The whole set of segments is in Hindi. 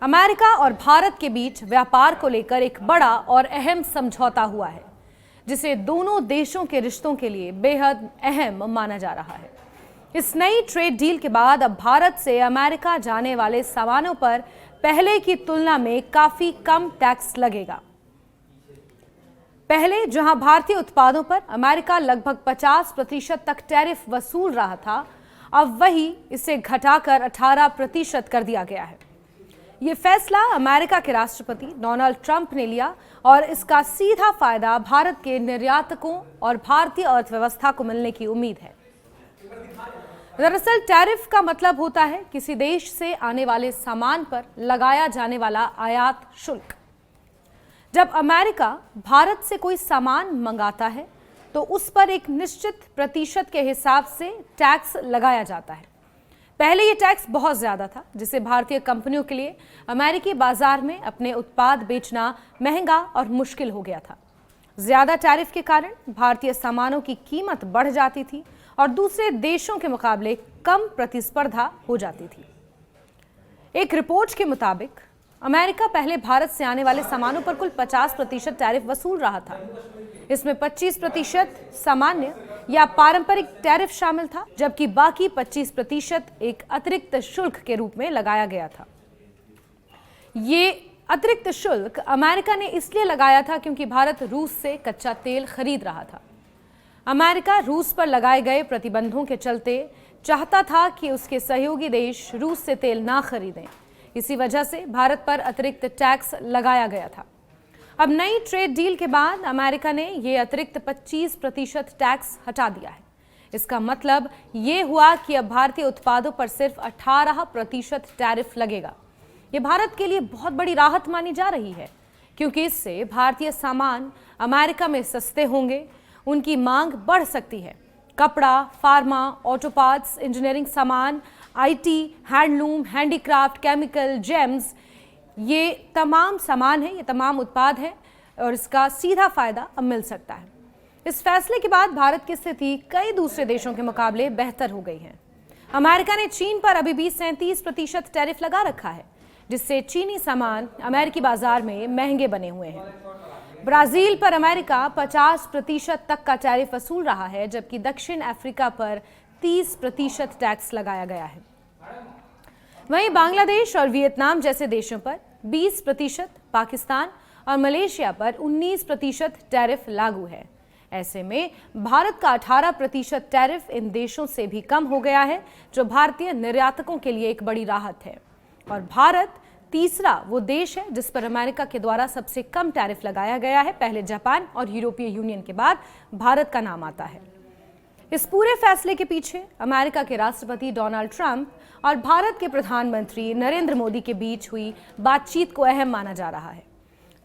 अमेरिका और भारत के बीच व्यापार को लेकर एक बड़ा और अहम समझौता हुआ है, जिसे दोनों देशों के रिश्तों के लिए बेहद अहम माना जा रहा है। इस नई ट्रेड डील के बाद अब भारत से अमेरिका जाने वाले सामानों पर पहले की तुलना में काफी कम टैक्स लगेगा। पहले जहां भारतीय उत्पादों पर अमेरिका लगभग 50% तक टैरिफ वसूल रहा था, अब वही इसे घटाकर 18% कर दिया गया है। ये फैसला अमेरिका के राष्ट्रपति डोनाल्ड ट्रंप ने लिया और इसका सीधा फायदा भारत के निर्यातकों और भारतीय अर्थव्यवस्था को मिलने की उम्मीद है। दरअसल टैरिफ का मतलब होता है किसी देश से आने वाले सामान पर लगाया जाने वाला आयात शुल्क। जब अमेरिका भारत से कोई सामान मंगाता है तो उस पर एक निश्चित प्रतिशत के हिसाब से टैक्स लगाया जाता है। पहले ये टैक्स बहुत ज्यादा था, जिससे भारतीय कंपनियों के लिए अमेरिकी बाजार में अपने उत्पाद बेचना महंगा और मुश्किल हो गया था। ज्यादा टैरिफ के कारण भारतीय सामानों की कीमत बढ़ जाती थी और दूसरे देशों के मुकाबले कम प्रतिस्पर्धा हो जाती थी। एक रिपोर्ट के मुताबिक अमेरिका पहले भारत से आने वाले सामानों पर कुल 50% टैरिफ वसूल रहा था। इसमें 25% सामान्य या पारंपरिक टैरिफ शामिल था, जबकि बाकी 25% एक अतिरिक्त शुल्क के रूप में लगाया गया था। ये अतिरिक्त शुल्क अमेरिका ने इसलिए लगाया था क्योंकि भारत रूस से कच्चा तेल खरीद रहा था। अमेरिका रूस पर लगाए गए प्रतिबंधों के चलते चाहता था कि उसके सहयोगी देश रूस से तेल ना खरीदें। इसी वजह से भारत पर अतिरिक्त टैक्स लगाया गया था। अब नई ट्रेड डील के बाद अमेरिका ने यह अतिरिक्त 25% टैक्स हटा दिया है। इसका मतलब ये हुआ कि अब भारतीय उत्पादों पर सिर्फ 18% टैरिफ लगेगा। ये भारत के लिए बहुत बड़ी राहत मानी जा रही है, क्योंकि इससे भारतीय सामान अमेरिका में सस्ते होंगे, उनकी मांग बढ़ सकती है। कपड़ा, फार्मा, ऑटो पार्ट्स, इंजीनियरिंग सामान, IT, handloom, handicraft, chemical, James, ये तमाम सामान है, ये तमाम उत्पाद है और इसका सीधा फायदा अब मिल सकता है। इस फैसले के बाद भारत की स्थिति कई दूसरे देशों के मुकाबले बेहतर हो गई है। अमेरिका ने चीन पर अभी भी 37% टैरिफ लगा रखा है, जिससे चीनी सामान अमेरिकी बाजार में महंगे बने हुए हैं। ब्राजील पर अमेरिका 50% तक का टैरिफ वसूल रहा है, जबकि दक्षिण अफ्रीका पर 30% टैक्स लगाया गया है। वहीं बांग्लादेश और वियतनाम जैसे देशों पर 20%, पाकिस्तान और मलेशिया पर 19% टैरिफ लागू है। ऐसे में भारत का 18% टैरिफ इन देशों से भी कम हो गया है, जो भारतीय निर्यातकों के लिए एक बड़ी राहत है। और भारत तीसरा वो देश है जिस पर अमेरिका के द्वारा सबसे कम टैरिफ लगाया गया है। पहले जापान और यूरोपीय यूनियन के बाद भारत का नाम आता है। इस पूरे फैसले के पीछे अमेरिका के राष्ट्रपति डोनाल्ड ट्रंप और भारत के प्रधानमंत्री नरेंद्र मोदी के बीच हुई बातचीत को अहम माना जा रहा है।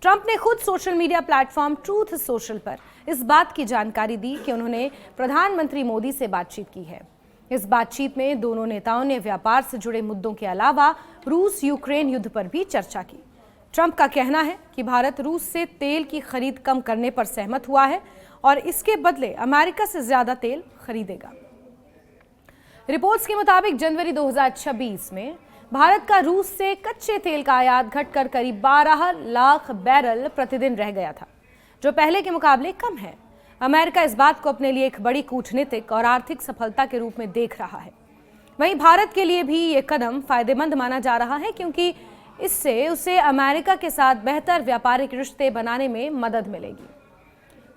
ट्रंप ने खुद social media platform truth social पर इस बात की जानकारी दी कि उन्होंने प्रधानमंत्री मोदी से बातचीत की है। इस बातचीत में दोनों नेताओं ने व्यापार से जुड़े मुद्दों के अलावा रूस यूक्रेन युद्ध पर भी चर्चा की। ट्रंप का कहना है कि भारत रूस से तेल की खरीद कम करने पर सहमत हुआ है और इसके बदले अमेरिका से ज्यादा तेल खरीदेगा। रिपोर्ट्स के मुताबिक जनवरी 2026 में भारत का रूस से कच्चे तेल का आयात घटकर करीब 12 लाख बैरल प्रतिदिन रह गया था, जो पहले के मुकाबले कम है। अमेरिका इस बात को अपने लिए एक बड़ी कूटनीतिक और आर्थिक सफलता के रूप में देख रहा है। वहीं भारत के लिए भी ये कदम फायदेमंद माना जा रहा है, क्योंकि इससे उसे अमेरिका के साथ बेहतर व्यापारिक रिश्ते बनाने में मदद मिलेगी।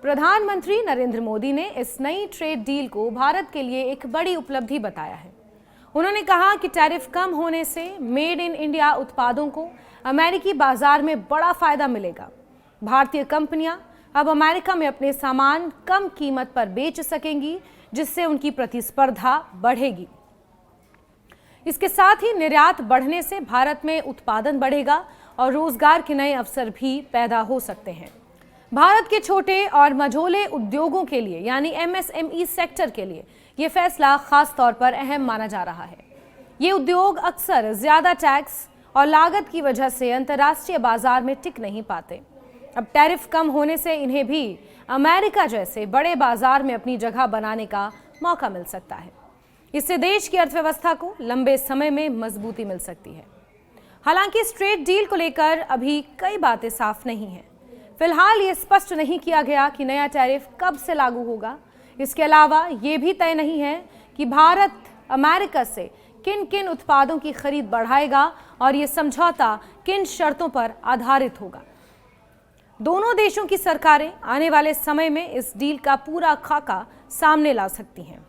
प्रधानमंत्री नरेंद्र मोदी ने इस नई ट्रेड डील को भारत के लिए एक बड़ी उपलब्धि बताया है। उन्होंने कहा कि टैरिफ कम होने से मेड इन इंडिया उत्पादों को अमेरिकी बाजार में बड़ा फायदा मिलेगा। भारतीय कंपनियां अब अमेरिका में अपने सामान कम कीमत पर बेच सकेंगी, जिससे उनकी प्रतिस्पर्धा बढ़ेगी। इसके साथ ही निर्यात बढ़ने से भारत में उत्पादन बढ़ेगा और रोजगार के नए अवसर भी पैदा हो सकते हैं। भारत के छोटे और मझोले उद्योगों के लिए, यानी एमएसएमई सेक्टर के लिए, ये फैसला खास तौर पर अहम माना जा रहा है। ये उद्योग अक्सर ज्यादा टैक्स और लागत की वजह से अंतर्राष्ट्रीय बाजार में टिक नहीं पाते। अब टैरिफ कम होने से इन्हें भी अमेरिका जैसे बड़े बाजार में अपनी जगह बनाने का मौका मिल सकता है। इससे देश की अर्थव्यवस्था को लंबे समय में मजबूती मिल सकती है। हालांकि इस ट्रेड डील को लेकर अभी कई बातें साफ नहीं हैं। फिलहाल ये स्पष्ट नहीं किया गया कि नया टैरिफ कब से लागू होगा। इसके अलावा ये भी तय नहीं है कि भारत अमेरिका से किन किन उत्पादों की खरीद बढ़ाएगा और ये समझौता किन शर्तों पर आधारित होगा। दोनों देशों की सरकारें आने वाले समय में इस डील का पूरा खाका सामने ला सकती हैं।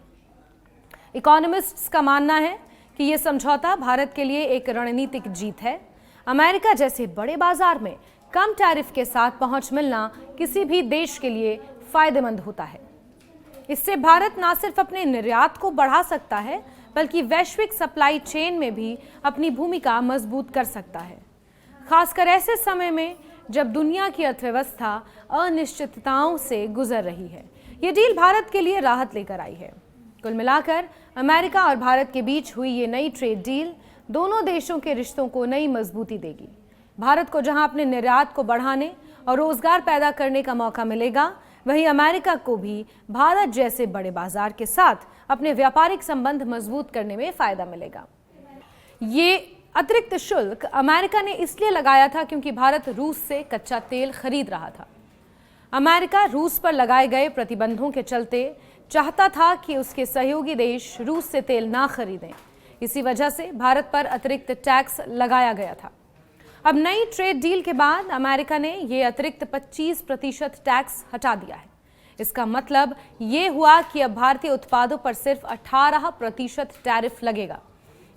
इकोनॉमिस्ट्स का मानना है कि यह समझौता भारत के लिए एक रणनीतिक जीत है। अमेरिका जैसे बड़े बाजार में कम टैरिफ के साथ पहुंच मिलना किसी भी देश के लिए फायदेमंद होता है। इससे भारत न सिर्फ अपने निर्यात को बढ़ा सकता है बल्कि वैश्विक सप्लाई चेन में भी अपनी भूमिका मजबूत कर सकता है, खासकर ऐसे समय में जब दुनिया की अर्थव्यवस्था अनिश्चितताओं से गुजर रही है। ये डील भारत के लिए राहत लेकर आई है। कुल मिलाकर अमेरिका और भारत के बीच हुई ये नई ट्रेड डील दोनों देशों के रिश्तों को नई मजबूती देगी। भारत को जहां अपने निर्यात को बढ़ाने और रोजगार पैदा करने का मौका मिलेगा, वहीं अमेरिका को भी भारत जैसे बड़े बाजार के साथ अपने व्यापारिक संबंध मजबूत करने में फायदा मिलेगा। ये अतिरिक्त शुल्क अमेरिका ने इसलिए लगाया था क्योंकि भारत रूस से कच्चा तेल खरीद रहा था। अमेरिका रूस पर लगाए गए प्रतिबंधों के चलते चाहता था कि उसके सहयोगी देश रूस से तेल ना खरीदें। इसी वजह से भारत पर अतिरिक्त टैक्स लगाया गया था। अब नई ट्रेड डील के बाद अमेरिका ने यह अतिरिक्त 25% टैक्स हटा दिया है। इसका मतलब ये हुआ कि अब भारतीय उत्पादों पर सिर्फ 18% टैरिफ लगेगा।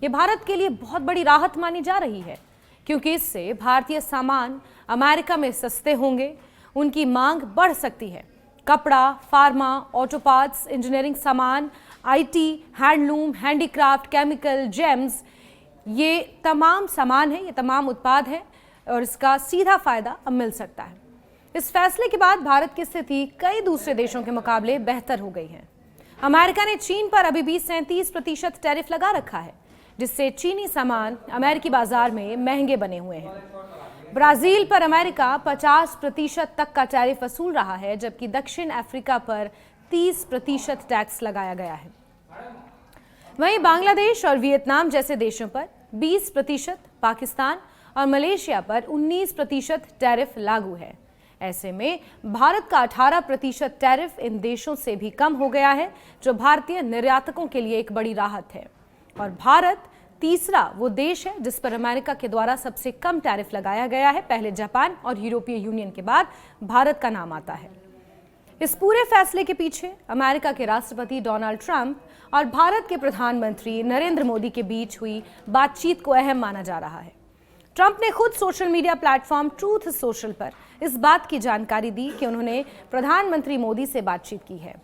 ये भारत के लिए बहुत बड़ी राहत मानी जा रही है, क्योंकि इससे भारतीय सामान अमेरिका में सस्ते होंगे, उनकी मांग बढ़ सकती है। कपड़ा, फार्मा, ऑटो पार्ट्स, इंजीनियरिंग सामान, IT, handloom, handicraft, chemical, James, ये तमाम सामान है, ये तमाम उत्पाद है और इसका सीधा फायदा अब मिल सकता है। इस फैसले के बाद भारत की स्थिति कई दूसरे देशों के मुकाबले बेहतर हो गई है। अमेरिका ने चीन पर अभी भी 37% टैरिफ लगा रखा है, जिससे चीनी सामान अमेरिकी बाजार में महंगे बने हुए हैं। ब्राजील पर अमेरिका 50% तक का टैरिफ वसूल रहा है, जबकि दक्षिण अफ्रीका पर 30% टैक्स लगाया गया है। वहीं बांग्लादेश और वियतनाम जैसे देशों पर 20%, पाकिस्तान और मलेशिया पर 19% टैरिफ लागू है। ऐसे में भारत का 18% टैरिफ इन देशों से भी कम हो गया है, जो भारतीय निर्यातकों के लिए एक बड़ी राहत है। और भारत तीसरा वो देश है जिस पर अमेरिका के द्वारा सबसे कम टैरिफ लगाया गया है। पहले जापान और यूरोपीय यूनियन के बाद भारत का नाम आता है। इस पूरे फैसले के पीछे अमेरिका के राष्ट्रपति डोनाल्ड ट्रंप और भारत के प्रधानमंत्री नरेंद्र मोदी के बीच हुई बातचीत को अहम माना जा रहा है। ट्रंप ने खुद social media platform truth social पर इस बात की जानकारी दी कि उन्होंने प्रधानमंत्री मोदी से बातचीत की है।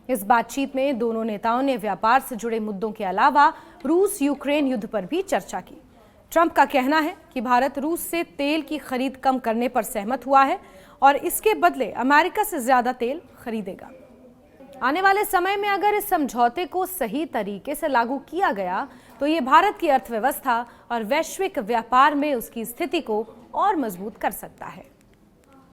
इस बातचीत में दोनों नेताओं ने व्यापार से जुड़े मुद्दों के अलावा रूस यूक्रेन युद्ध पर भी चर्चा की। ट्रंप का कहना है कि भारत रूस से तेल की खरीद कम करने पर सहमत हुआ है और इसके बदले अमेरिका से ज्यादा तेल खरीदेगा। आने वाले समय में अगर इस समझौते को सही तरीके से लागू किया गया तो ये भारत की अर्थव्यवस्था और वैश्विक व्यापार में उसकी स्थिति को और मजबूत कर सकता है।